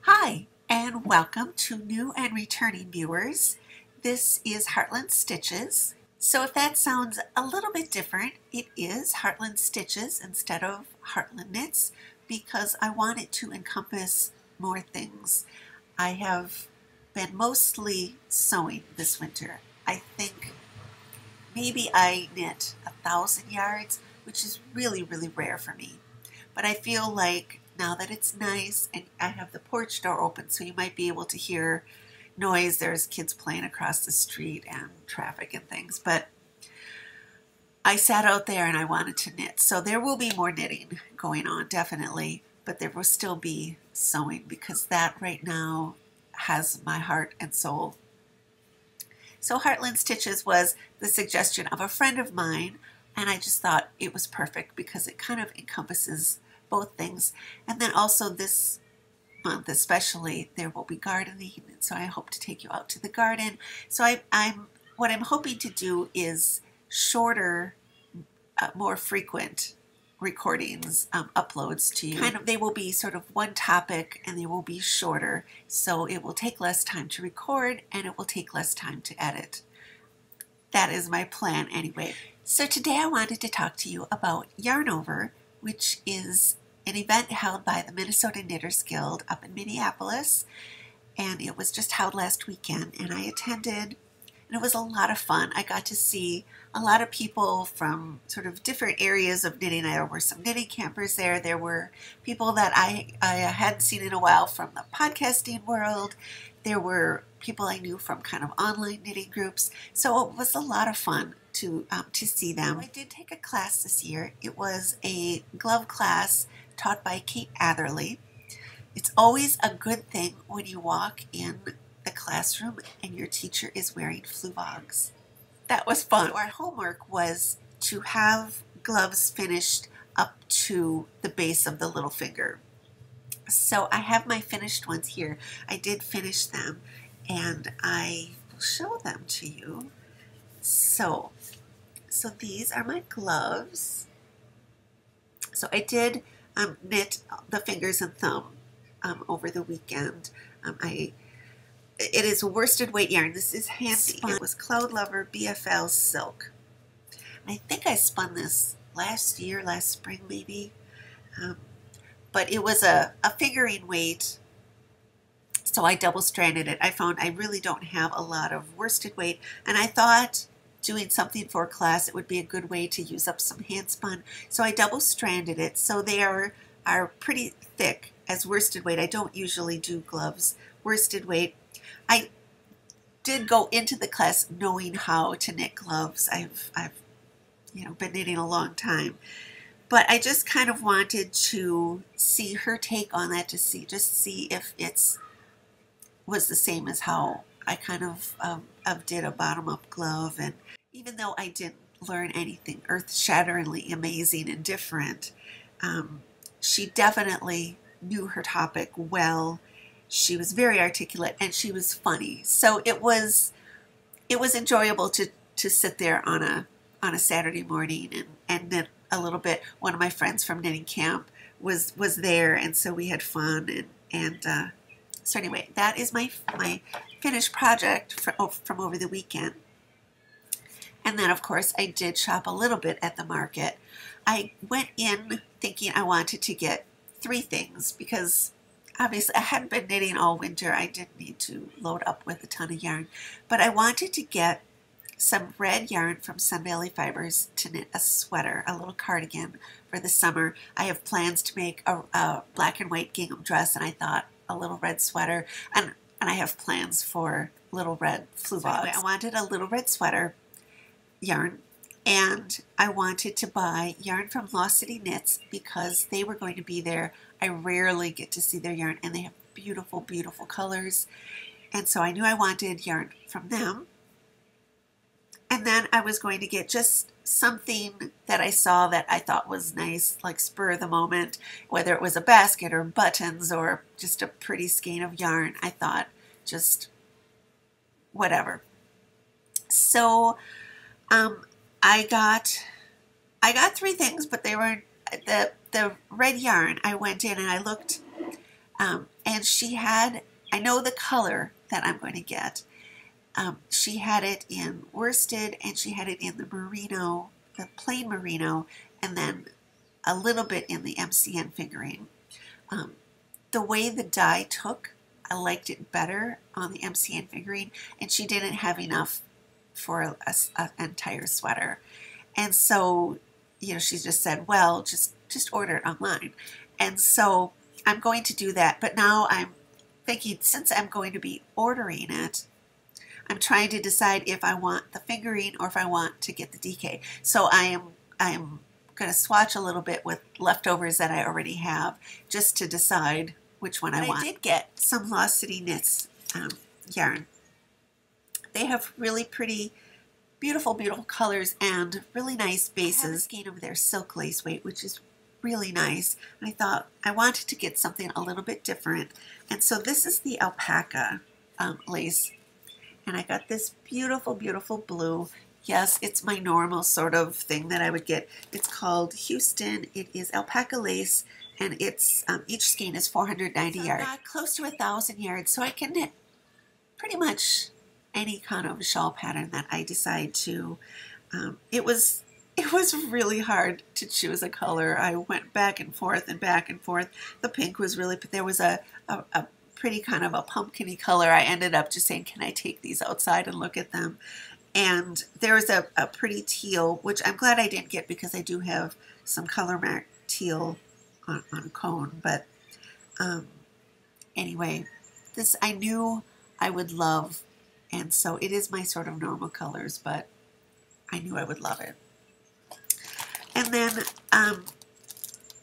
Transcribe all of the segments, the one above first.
Hi, and welcome to new and returning viewers. This is Heartland Stitches. So if that sounds a little bit different, it is Heartland Stitches instead of Heartland Knits because I want it to encompass more things. I have been mostly sewing this winter. I think maybe I knit 1,000 yards, which is really rare for me. But I feel like now that it's nice and I have the porch door open, so you might be able to hear noise. There's kids playing across the street and traffic and things. But I sat out there and I wanted to knit. So there will be more knitting going on, definitely. But there will still be sewing because that right now has my heart and soul. So Heartland Stitches was the suggestion of a friend of mine, and I just thought it was perfect because it kind of encompasses both things. And then also this month especially, there will be gardening, and so I hope to take you out to the garden. So what I'm hoping to do is shorter, more frequent recordings, uploads to you. They will be sort of one topic and they will be shorter, so it will take less time to record and it will take less time to edit. That is my plan anyway. So today I wanted to talk to you about Yarnover, which is an event held by the Minnesota Knitters Guild up in Minneapolis, and it was just held last weekend and I attended. And it was a lot of fun. I got to see a lot of people from sort of different areas of knitting. There were some knitting campers there. There were people that I hadn't seen in a while from the podcasting world. There were people I knew from kind of online knitting groups. So it was a lot of fun to see them. I did take a class this year. It was a glove class taught by Kate Atherley. It's always a good thing when you walk in the classroom and your teacher is wearing fluvogs. That was fun. Our homework was to have gloves finished up to the base of the little finger. So I have my finished ones here. I did finish them and I will show them to you. So these are my gloves. So I did knit the fingers and thumb over the weekend. It is worsted weight yarn. This is hand spun. It was Cloud Lover BFL silk. And I think I spun this last spring maybe. But it was a fingering weight, so I double stranded it. I found I really don't have a lot of worsted weight, and I thought doing something for a class, it would be a good way to use up some hand spun. So I double stranded it. So they are pretty thick as worsted weight. I don't usually do gloves worsted weight. I did go into the class knowing how to knit gloves. I've been knitting a long time, but I just kind of wanted to see her take on that, just see if it's was the same as how I kind of did a bottom-up glove. And even though I didn't learn anything earth-shatteringly amazing and different, she definitely knew her topic well. She was very articulate and she was funny. So it was enjoyable to sit there on a Saturday morning and knit a little bit. One of my friends from knitting camp was there, and so we had fun. So anyway, that is my finished project from over the weekend. And then of course I did shop a little bit at the market. I went in thinking I wanted to get 3 things because obviously I hadn't been knitting all winter. I didn't need to load up with a ton of yarn, but I wanted to get some red yarn from Sun Valley Fibers to knit a sweater, a little cardigan for the summer. I have plans to make a black and white gingham dress, and I thought a little red sweater, and I have plans for little red fluvogs. So anyway, I wanted a little red sweater yarn, and I wanted to buy yarn from Lost City Knits because they were going to be there. I rarely get to see their yarn, and they have beautiful colors, and so I knew I wanted yarn from them. And then I was going to get just something that I saw that I thought was nice, like spur of the moment, whether it was a basket or buttons or just a pretty skein of yarn. I thought just whatever. So I got 3 things, but they were the red yarn. I went in and I looked, and And she had, I know the color that I'm going to get. She had it in worsted, and she had it in the merino, the plain merino, and then a little bit in the MCN fingering. The way the dye took, I liked it better on the MCN fingering, and she didn't have enough for an entire sweater. And so, you know, she just said, well, just order it online. And so I'm going to do that. But now I'm thinking, since I'm going to be ordering it, I'm trying to decide if I want the fingering or if I want to get the DK. So I'm going to swatch a little bit with leftovers that I already have just to decide which one I want. I did get some Lost City Knits yarn. They have really pretty, beautiful colors and really nice bases. I have a skein of their silk lace weight, which is really nice. I thought I wanted to get something a little bit different. And so this is the Alpaca Lace. And I got this beautiful blue. Yes, it's my normal sort of thing that I would get. It's called Houston. It is Alpaca Lace, and it's each skein is 490 yards. I got close to 1,000 yards, so I can knit pretty much any kind of shawl pattern that I decide to. It was really hard to choose a color. I went back and forth and back and forth. The pink was really, but there was a pretty kind of a pumpkin-y color. I ended up just saying, can I take these outside and look at them? And there was a pretty teal, which I'm glad I didn't get because I do have some color mark teal on cone. But anyway, this I knew I would love, and so it is my sort of normal colors, but I knew I would love it. And then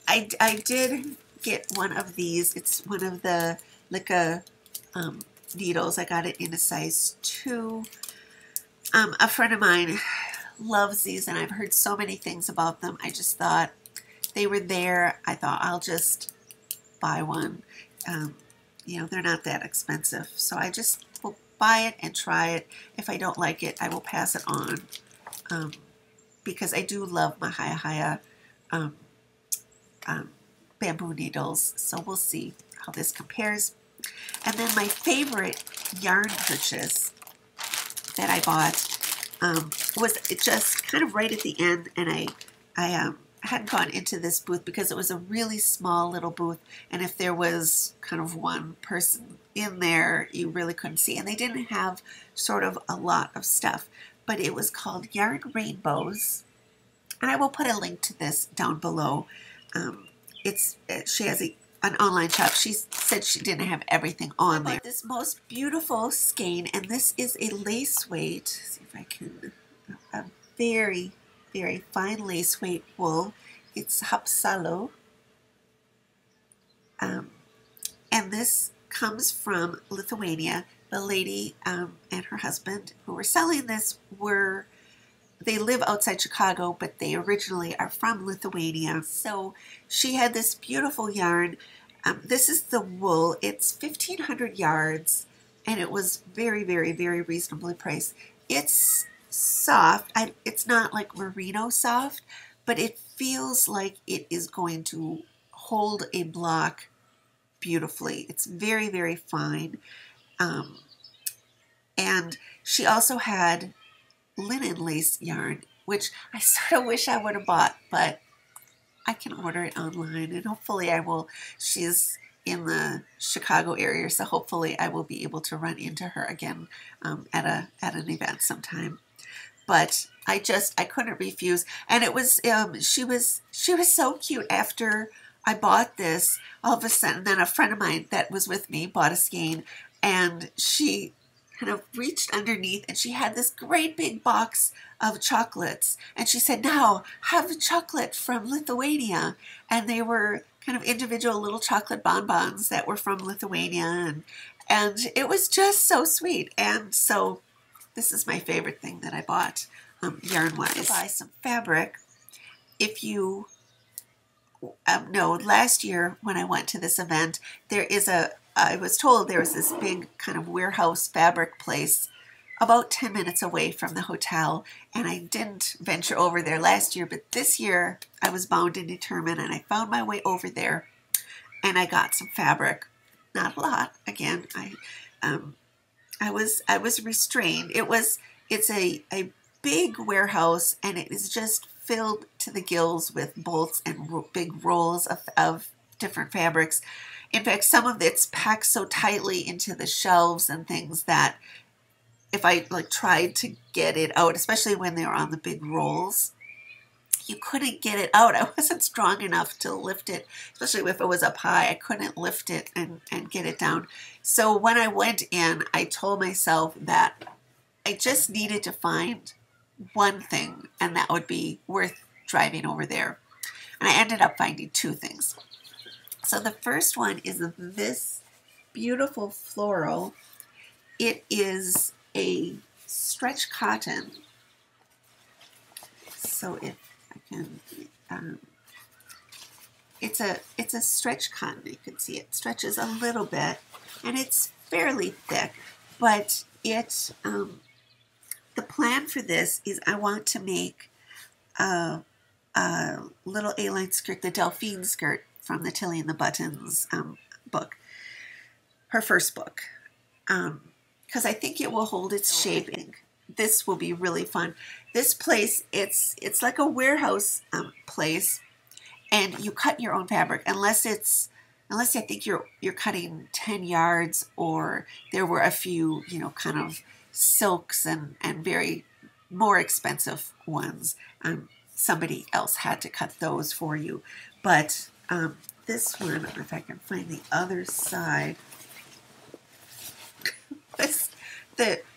I did get one of these. It's one of the Alpaca needles. I got it in a size 2. A friend of mine loves these, and I've heard so many things about them. I just thought they were there. I thought I'll just buy one. You know, they're not that expensive, so I just will buy it and try it. If I don't like it, I will pass it on, because I do love my Haya bamboo needles. So we'll see how this compares. And then my favorite yarn purchase that I bought was just kind of right at the end, and I hadn't gone into this booth because it was a really small little booth, and if there was kind of one person in there, you really couldn't see, and they didn't have sort of a lot of stuff, but it was called Yarn Rainbows, and I will put a link to this down below. She has an online shop. She said she didn't have everything on there. This most beautiful skein, and this is a lace weight. See if I can, a very fine lace weight wool. It's Hapsalo. And this comes from Lithuania. The lady and her husband who were selling this they live outside Chicago, but they originally are from Lithuania. So she had this beautiful yarn. This is the wool. It's 1,500 yards, and it was very reasonably priced. It's soft. It's not like merino soft, but it feels like it is going to hold a block beautifully. It's very fine. And she also had linen lace yarn, which I sort of wish I would have bought, but I can order it online, and hopefully I will. She's in the Chicago area, so hopefully I will be able to run into her again at an event sometime. But I couldn't refuse, and it was she was so cute. After I bought this, all of a sudden, then a friend of mine that was with me bought a skein, and she kind of reached underneath, and she had this great big box of chocolates, and she said, now have a chocolate from Lithuania. And they were kind of individual little chocolate bonbons that were from Lithuania, and it was just so sweet. And so this is my favorite thing that I bought yarn wise. Buy some fabric. If you know, last year when I went to this event, I was told there was this big kind of warehouse fabric place about 10 minutes away from the hotel, and I didn't venture over there last year, but this year I was bound and determined, and I found my way over there, and I got some fabric. not a lot. Again, I was restrained. It's a big warehouse, and it is just filled to the gills with bolts and big rolls of different fabrics. In fact, some of it's packed so tightly into the shelves and things that if I like tried to get it out, especially when they were on the big rolls, you couldn't get it out. I wasn't strong enough to lift it, especially if it was up high. I couldn't lift it and get it down. So when I went in, I told myself that I just needed to find one thing, and that would be worth driving over there. And I ended up finding two things. So the first one is this beautiful floral. It is a stretch cotton. So if I can, it's a stretch cotton. You can see it stretches a little bit, and it's fairly thick. But it, the plan for this is I want to make a little A-line skirt, the Delphine skirt from the Tilly and the Buttons book, her first book, because I think it will hold its shape. This will be really fun. This place, it's like a warehouse place, and you cut your own fabric unless I think you're cutting 10 yards, or there were a few, you know, kind of silks and very more expensive ones. Somebody else had to cut those for you. But this one, if I can find the other side,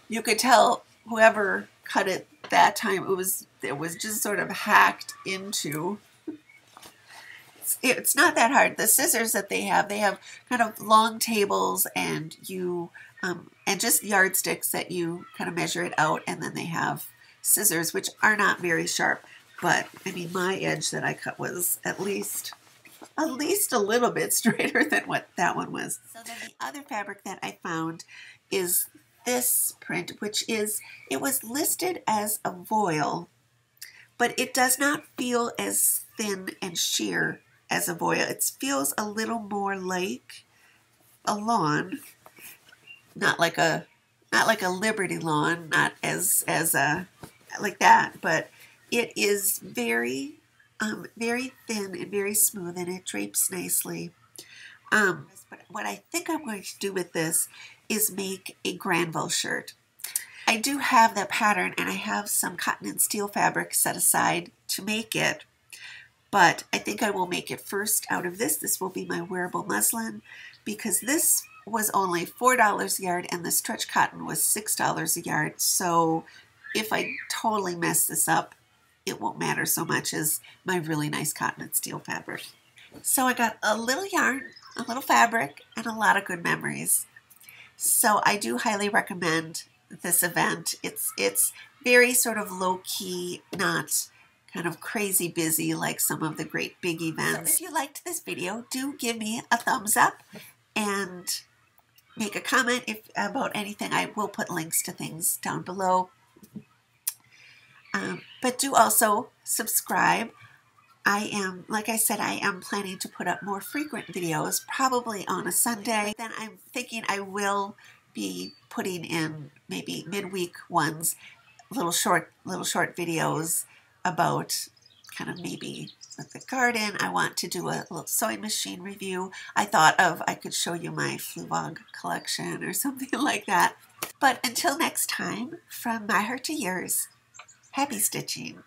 you could tell whoever cut it that time, it was just sort of hacked into. It's not that hard. The scissors that they have kind of long tables, and and just yardsticks that you kind of measure it out, and then they have scissors which are not very sharp. But I mean, my edge that I cut was at least a little bit straighter than what that one was. So then the other fabric that I found is this print, which it was listed as a voile, but it does not feel as thin and sheer as a voile. It feels a little more like a lawn, not like a Liberty lawn, not as like that, but it is very very thin and very smooth, and it drapes nicely. But what I think I'm going to do with this is make a Granville shirt. I do have that pattern, and I have some cotton and steel fabric set aside to make it, but I think I will make it first out of this. This will be my wearable muslin, because this was only $4 a yard and the stretch cotton was $6 a yard. So if I totally mess this up, it won't matter so much as my really nice cotton and steel fabric. So I got a little yarn, a little fabric, and a lot of good memories. So I do highly recommend this event. It's very sort of low-key, not kind of crazy busy like some of the great big events. So if you liked this video, do give me a thumbs up and make a comment about anything. I will put links to things down below. But do also subscribe. Like I said, I am planning to put up more frequent videos, probably on a Sunday. Then I'm thinking I will be putting in maybe midweek ones, little short videos about kind of maybe with the garden. I want to do a little sewing machine review. I thought I could show you my Fluvog collection or something like that. But until next time, from my heart to yours, happy stitching.